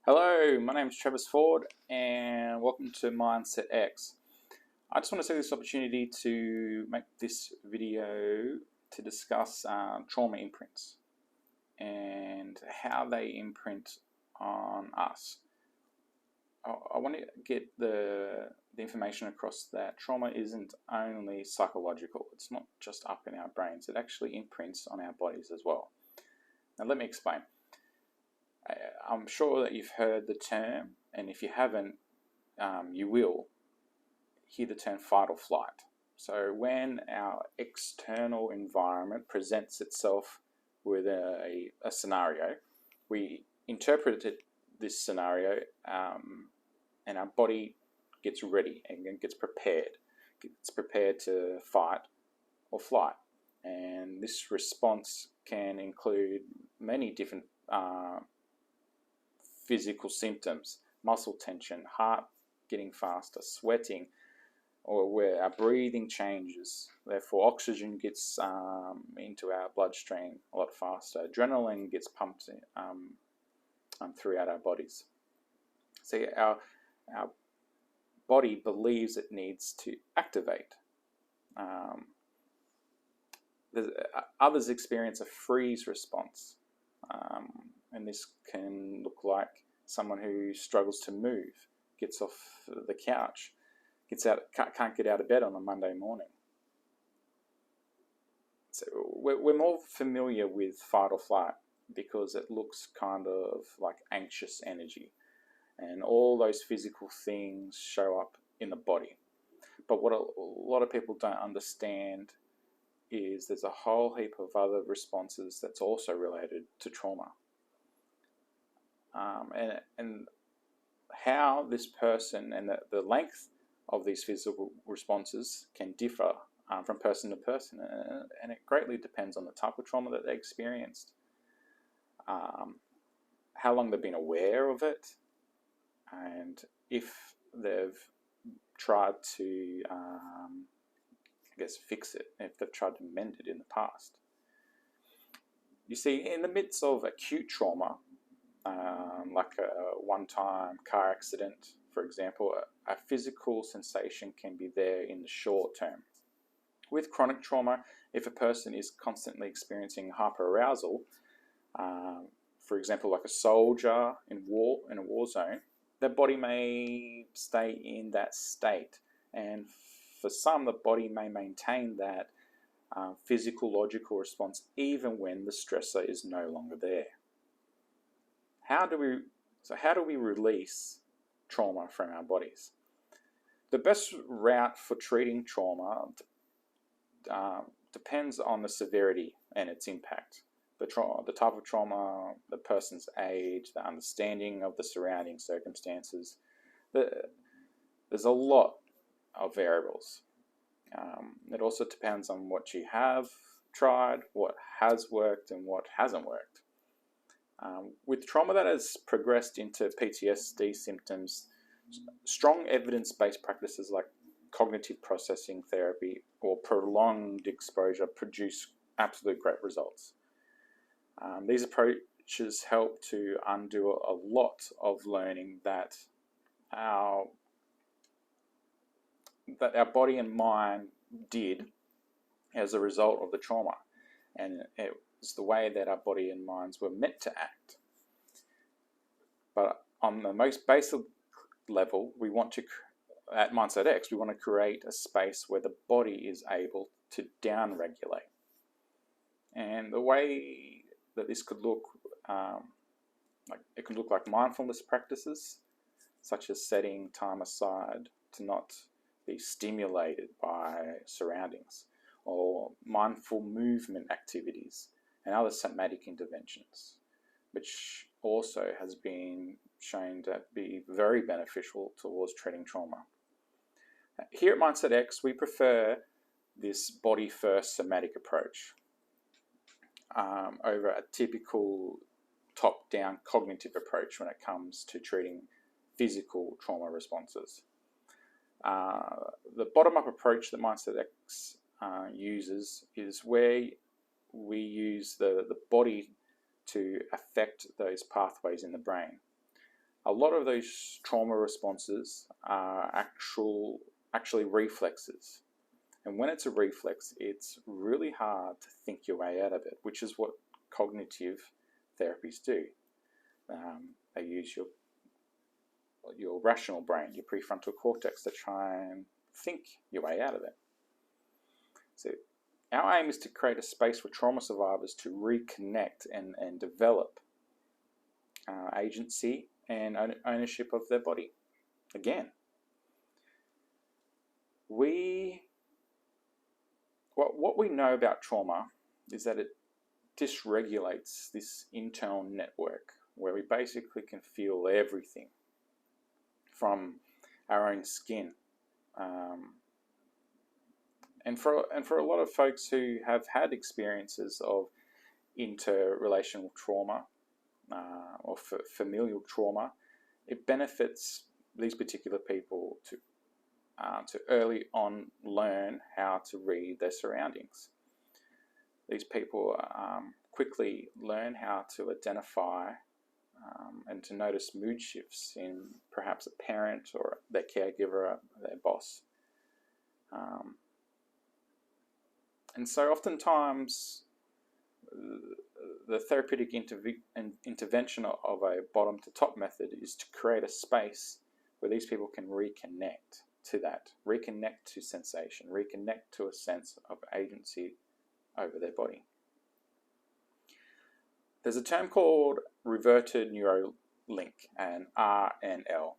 Hello, my name is Travis Ford and welcome to Mindset X. I just want to take this opportunity to make this video to discuss trauma imprints and how they imprint on us. I want to get the information across that trauma isn't only psychological, it's not just up in our brains, it actually imprints on our bodies as well. Now let me explain. I'm sure that you've heard the term, and if you haven't, you will hear the term fight or flight. So when our external environment presents itself with a scenario, we interpret this scenario, and our body gets ready and gets prepared. It's prepared to fight or flight. And this response can include many different physical symptoms: muscle tension, heart getting faster, sweating, or where our breathing changes. Therefore, oxygen gets into our bloodstream a lot faster. Adrenaline gets pumped throughout our bodies. So our body believes it needs to activate. Others experience a freeze response. And this can look like someone who struggles to move, gets off the couch, can't get out of bed on a Monday morning. So we're more familiar with fight or flight because it looks kind of like anxious energy, and all those physical things show up in the body. But what a lot of people don't understand is there's a whole heap of other responses that's also related to trauma. And how this person and the length of these physical responses can differ from person to person, and it greatly depends on the type of trauma that they experienced, how long they've been aware of it, and if they've tried to fix it, if they've tried to mend it in the past. You see, in the midst of acute trauma, like a one-time car accident, for example, a physical sensation can be there in the short term. With chronic trauma, if a person is constantly experiencing hyperarousal, for example, like a soldier in a war zone, their body may stay in that state, and for some, the body may maintain that physiological response even when the stressor is no longer there. How do we release trauma from our bodies? The best route for treating trauma depends on the severity and its impact, the type of trauma, the person's age, the understanding of the surrounding circumstances. There's a lot of variables. It also depends on what you have tried, what has worked, and what hasn't worked. With trauma that has progressed into PTSD symptoms, strong evidence-based practices like cognitive processing therapy or prolonged exposure produce absolute great results. These approaches help to undo a lot of learning that our body and mind did as a result of the trauma, and it's the way that our body and minds were meant to act. But on the most basic level, at Mindset X, we want to create a space where the body is able to down-regulate. And the way that this could look, it can look like mindfulness practices, such as setting time aside to not be stimulated by surroundings, or mindful movement activities and other somatic interventions, which also has been shown to be very beneficial towards treating trauma. Here at Mindset X, we prefer this body-first somatic approach over a typical top-down cognitive approach when it comes to treating physical trauma responses. The bottom-up approach that Mindset X uses is where we use the body to affect those pathways in the brain. a lot of those trauma responses are actually reflexes. And when it's a reflex, it's really hard to think your way out of it, which is what cognitive therapies do. They use your rational brain, your prefrontal cortex, to try and think your way out of it. So our aim is to create a space for trauma survivors to reconnect and develop agency and ownership of their body. Again, what we know about trauma is that it dysregulates this internal network where we basically can feel everything from our own skin. And for a lot of folks who have had experiences of interrelational trauma or familial trauma, it benefits these particular people to early on learn how to read their surroundings. These people quickly learn how to identify and to notice mood shifts in perhaps a parent or their caregiver, their boss. And so oftentimes the therapeutic intervention of a bottom to top method is to create a space where these people can reconnect to that, reconnect to sensation, reconnect to a sense of agency over their body. There's a term called reverted neurolink, and RNL.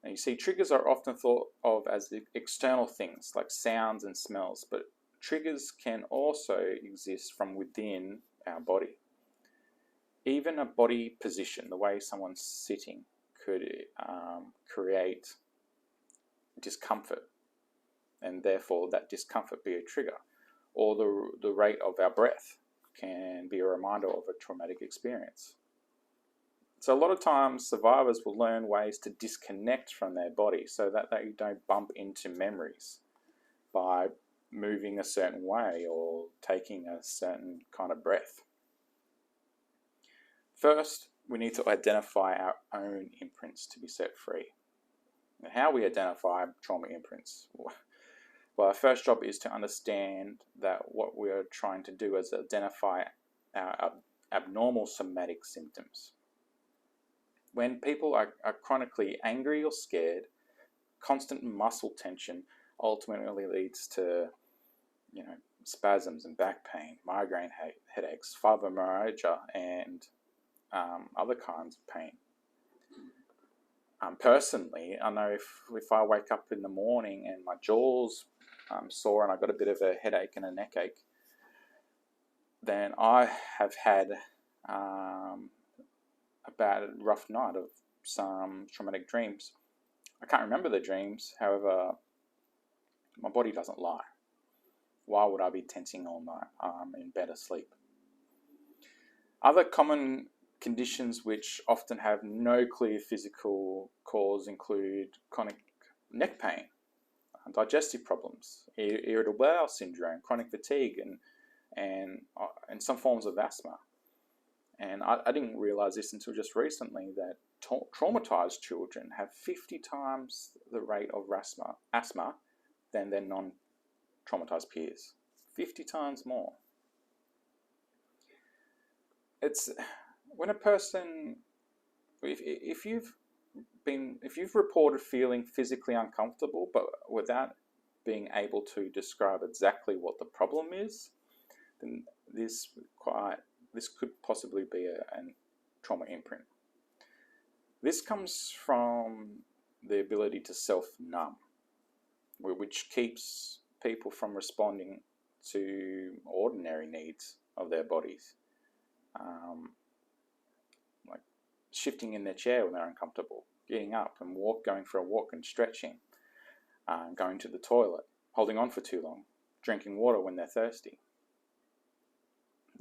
And you see, triggers are often thought of as external things like sounds and smells, but triggers can also exist from within our body. Even a body position, the way someone's sitting, could create discomfort, and therefore that discomfort be a trigger. Or the rate of our breath can be a reminder of a traumatic experience. So a lot of times survivors will learn ways to disconnect from their body so that they don't bump into memories by moving a certain way or taking a certain kind of breath. First, we need to identify our own imprints to be set free. And how we identify trauma imprints? Well, our first job is to understand that what we are trying to do is identify our abnormal somatic symptoms. When people are chronically angry or scared, constant muscle tension ultimately leads to, spasms and back pain, migraine headaches, fibromyalgia, and other kinds of pain. Personally, I know if I wake up in the morning and my jaw's sore and I've got a bit of a headache and a neck ache, then I have had a bad, rough night of some traumatic dreams. I can't remember the dreams, however, my body doesn't lie. Why would I be tensing all night? I'm in bed asleep. Other common conditions which often have no clear physical cause include chronic neck pain, digestive problems, irritable bowel syndrome, chronic fatigue, and some forms of asthma. And I didn't realize this until just recently, that traumatized children have 50 times the rate of asthma than their non-traumatized peers. 50 times more. It's when a person, if you've reported feeling physically uncomfortable but without being able to describe exactly what the problem is, then this could possibly be a trauma imprint. This comes from the ability to self-numb, which keeps people from responding to ordinary needs of their bodies. Like shifting in their chair when they're uncomfortable, getting up and going for a walk and stretching, going to the toilet, holding on for too long, drinking water when they're thirsty.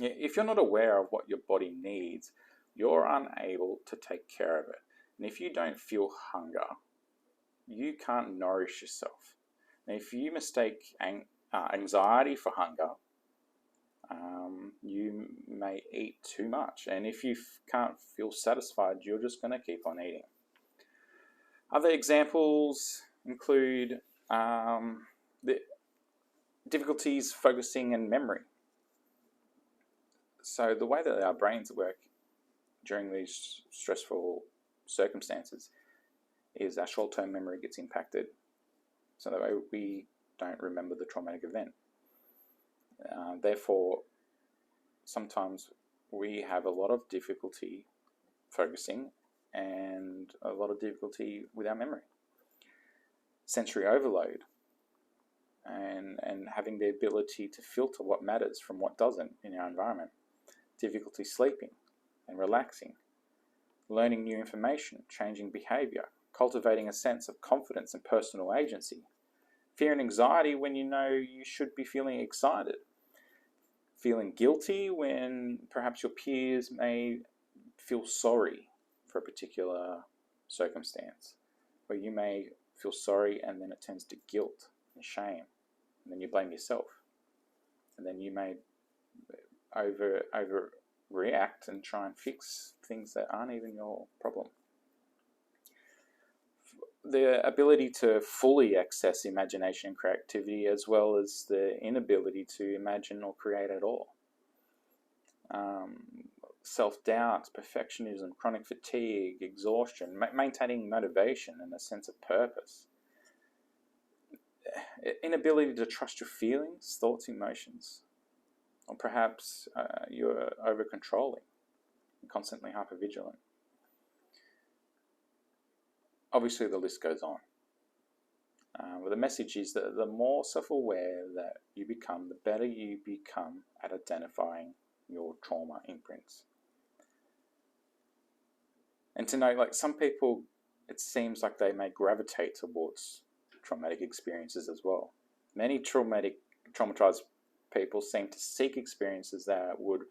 If you're not aware of what your body needs, you're unable to take care of it. And if you don't feel hunger, you can't nourish yourself. And if you mistake anxiety for hunger, You may eat too much, and if you can't feel satisfied, you're just going to keep on eating. Other examples include the difficulties focusing and memory. So the way that our brains work during these stressful circumstances is our short-term memory gets impacted, so that way we don't remember the traumatic event. Therefore, sometimes we have a lot of difficulty focusing and a lot of difficulty with our memory. Sensory overload and having the ability to filter what matters from what doesn't in our environment. Difficulty sleeping and relaxing. Learning new information, changing behavior, cultivating a sense of confidence and personal agency. Fear and anxiety when you know you should be feeling excited. Feeling guilty when perhaps your peers may feel sorry for a particular circumstance, where you may feel sorry and then it turns to guilt and shame, and then you blame yourself, and then you may overreact and try and fix things that aren't even your problem. The ability to fully access imagination and creativity, as well as the inability to imagine or create at all. Self-doubt, perfectionism, chronic fatigue, exhaustion, maintaining motivation and a sense of purpose. Inability to trust your feelings, thoughts, emotions. Or perhaps you're over-controlling and constantly hyper-vigilant. Obviously, the list goes on. But the message is that the more self-aware that you become, the better you become at identifying your trauma imprints. And to know, like, some people, it seems like they may gravitate towards traumatic experiences as well. Many traumatized people seem to seek experiences that would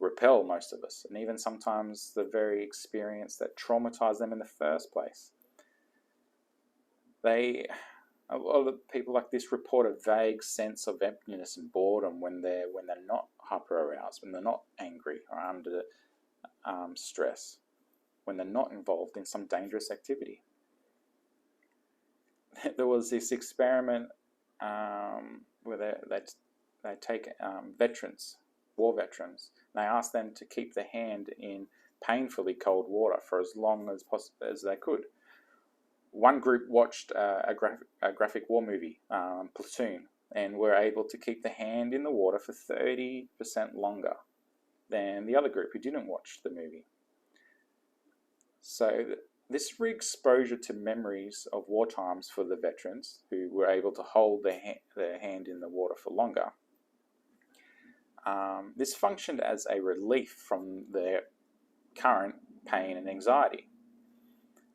repel most of us, and even sometimes the very experience that traumatized them in the first place. A lot of people like this report a vague sense of emptiness and boredom when they're not hyper-aroused, when they're not angry or under stress, when they're not involved in some dangerous activity. There was this experiment where they take veterans, war veterans, and they ask them to keep their hand in painfully cold water for as long as they could. One group watched a graphic war movie, Platoon, and were able to keep the hand in the water for 30% longer than the other group who didn't watch the movie. So this re-exposure to memories of war times for the veterans who were able to hold their hand in the water for longer, this functioned as a relief from their current pain and anxiety.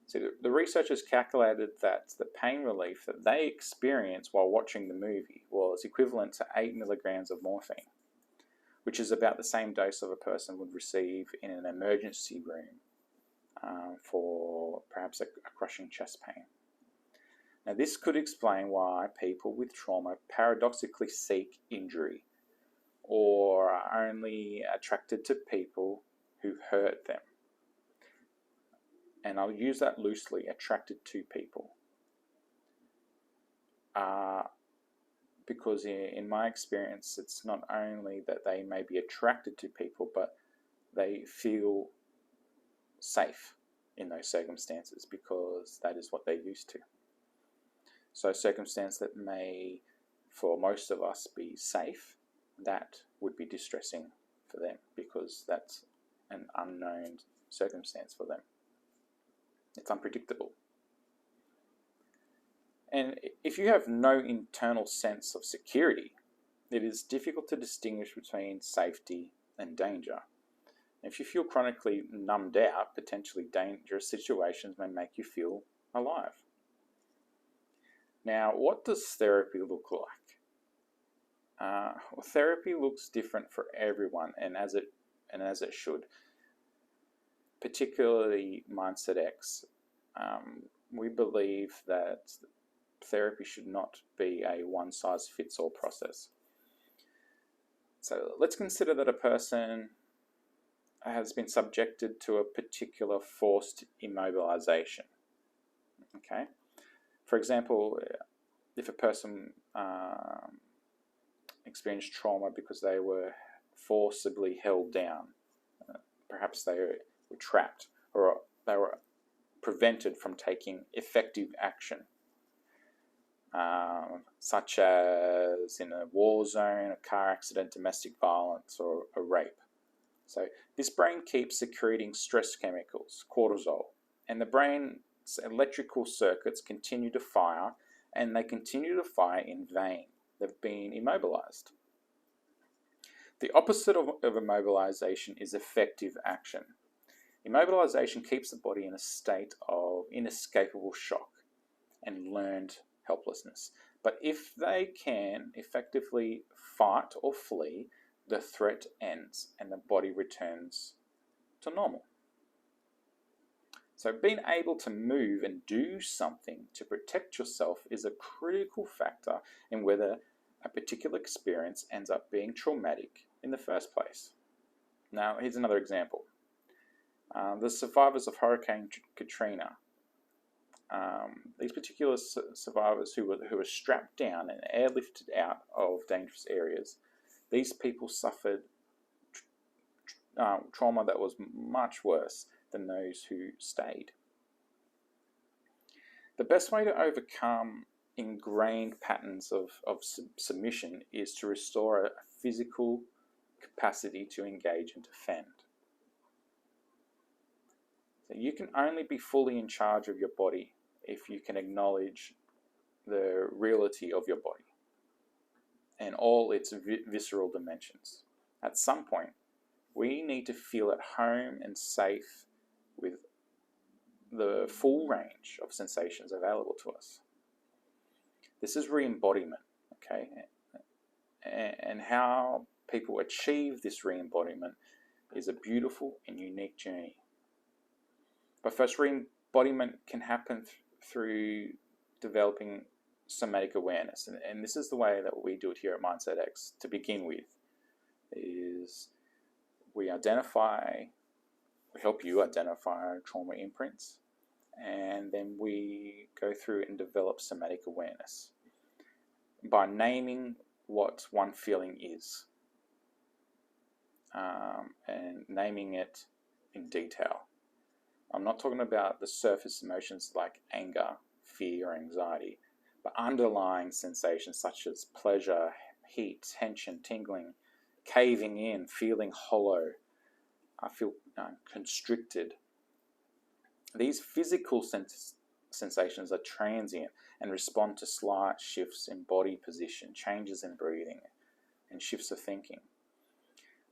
So the researchers calculated that the pain relief that they experienced while watching the movie was equivalent to 8 milligrams of morphine, which is about the same dose of a person would receive in an emergency room for perhaps a crushing chest pain. Now, this could explain why people with trauma paradoxically seek injury or are only attracted to people who hurt them. And I'll use that loosely, attracted to people. Because in my experience, it's not only that they may be attracted to people, but they feel safe in those circumstances because that is what they're used to. So a circumstance that may, for most of us, be safe, that would be distressing for them because that's an unknown circumstance for them. It's unpredictable. And if you have no internal sense of security, it is difficult to distinguish between safety and danger. If you feel chronically numbed out, potentially dangerous situations may make you feel alive. Now, what does therapy look like? Well, therapy looks different for everyone, and as it should. Particularly Mindset X, we believe that therapy should not be a one-size-fits-all process. So let's consider that a person has been subjected to a particular forced immobilization. Okay, for example, if a person experienced trauma because they were forcibly held down, perhaps they were trapped, or they were prevented from taking effective action, such as in a war zone, a car accident, domestic violence, or a rape. So this brain keeps secreting stress chemicals, cortisol, and the brain's electrical circuits continue to fire, and they continue to fire in vain. They've been immobilized. The opposite of immobilization is effective action. Immobilization keeps the body in a state of inescapable shock and learned helplessness. But if they can effectively fight or flee, the threat ends and the body returns to normal. So being able to move and do something to protect yourself is a critical factor in whether a particular experience ends up being traumatic in the first place. Now, here's another example. The survivors of Hurricane Katrina. These particular survivors who were strapped down and airlifted out of dangerous areas, these people suffered trauma that was much worse than those who stayed. The best way to overcome ingrained patterns of submission is to restore a physical capacity to engage and defend. So you can only be fully in charge of your body if you can acknowledge the reality of your body and all its visceral dimensions. At some point, we need to feel at home and safe with the full range of sensations available to us. This is re-embodiment, okay? And how people achieve this re-embodiment is a beautiful and unique journey. But first, re-embodiment can happen through developing somatic awareness. And this is the way that we do it here at Mindset X to begin with, is we help you identify trauma imprints, and then we go through and develop somatic awareness by naming what one feeling is, and naming it in detail. I'm not talking about the surface emotions like anger, fear, or anxiety, but underlying sensations such as pleasure, heat, tension, tingling, caving in, feeling hollow. I feel constricted. These physical sensations are transient and respond to slight shifts in body position, changes in breathing, and shifts of thinking.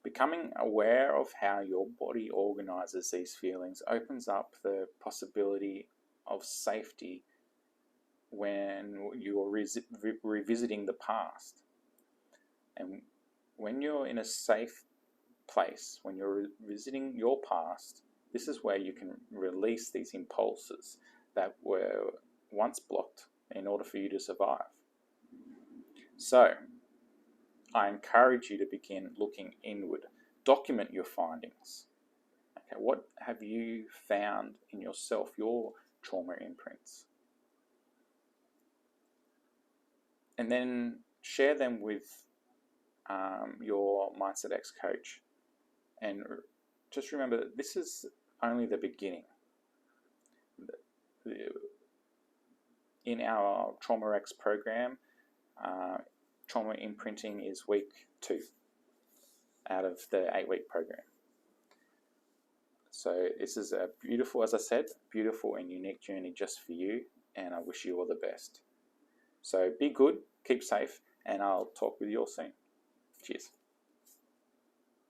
Becoming aware of how your body organizes these feelings opens up the possibility of safety when you're revisiting the past. And when you're in a safe place, when you're revisiting your past, this is where you can release these impulses that were once blocked in order for you to survive. So, I encourage you to begin looking inward. Document your findings. Okay, what have you found in yourself, your trauma imprints? And then share them with your Mindset X coach. And just remember that this is only the beginning. In our Trauma X program, trauma imprinting is week 2 out of the 8-week program. So this is a beautiful, as I said, beautiful and unique journey just for you, and I wish you all the best. So be good, keep safe, and I'll talk with you all soon. Cheers.